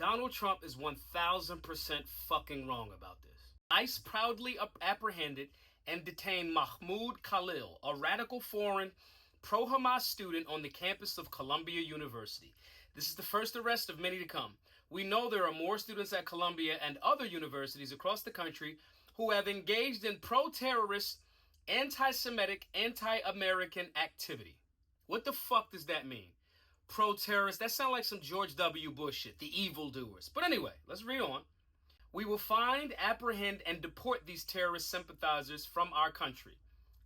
Donald Trump is 1000% fucking wrong about this. ICE proudly apprehended and detained Mahmoud Khalil, a radical foreign pro-Hamas student on the campus of Columbia University. This is the first arrest of many to come. We know there are more students at Columbia and other universities across the country who have engaged in pro-terrorist, anti-Semitic, anti-American activity. What the fuck does that mean? Pro-terrorist? That sounds like some George W. Bush shit, the evildoers. But anyway, let's read on. We will find, apprehend, and deport these terrorist sympathizers from our country.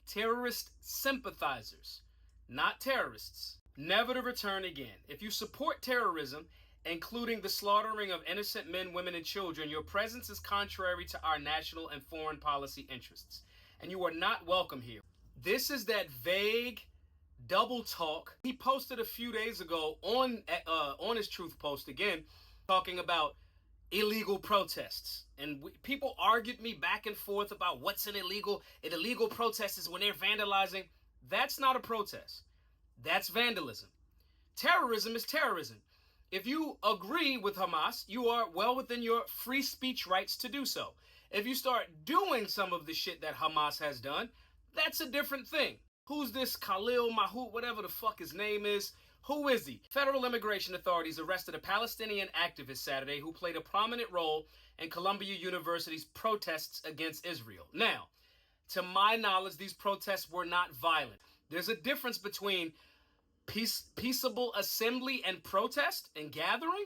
Terrorist sympathizers, not terrorists. Never to return again. If you support terrorism, including the slaughtering of innocent men, women, and children, your presence is contrary to our national and foreign policy interests, and you are not welcome here. This is that vague double talk he posted a few days ago on his Truth post again, talking about illegal protests. And people argued me back and forth about what's an illegal protest is when they're vandalizing. That's not a protest. That's vandalism. Terrorism is terrorism. If you agree with Hamas, you are well within your free speech rights to do so. If you start doing some of the shit that Hamas has done, that's a different thing. Who's this Khalil, Mahmoud, whatever the fuck his name is? Who is he? Federal immigration authorities arrested a Palestinian activist Saturday who played a prominent role in Columbia University's protests against Israel. Now, to my knowledge, these protests were not violent. There's a difference between peaceable assembly and protest and gathering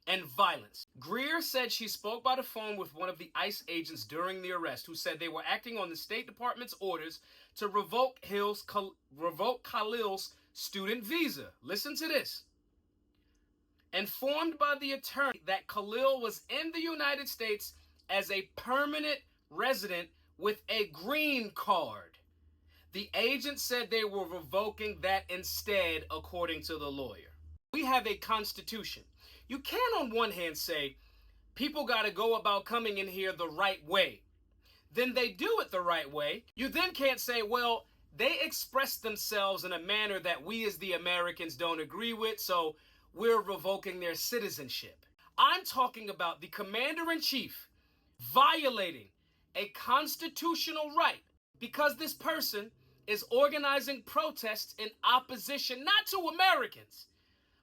and violence. Greer said she spoke by the phone with one of the ICE agents during the arrest, who said they were acting on the State Department's orders to revoke Khalil's student visa. Listen to this. Informed by the attorney that Khalil was in the United States as a permanent resident with a green card, the agent said they were revoking that instead, according to the lawyer. We have a constitution. You can't on one hand say people got to go about coming in here the right way. Then they do it the right way. You then can't say, well, they express themselves in a manner that we as the Americans don't agree with, so we're revoking their citizenship. I'm talking about the commander-in-chief violating a constitutional right because this person is organizing protests in opposition, not to Americans,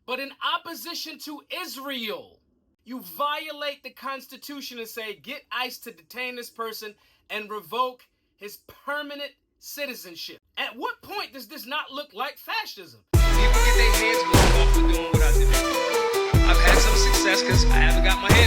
but in opposition to Israel. You violate the Constitution and say, get ICE to detain this person and revoke his permanent citizenship. At what point does this not look like fascism? People get their hands blown off for doing what I did. I've had some success because I haven't got my hands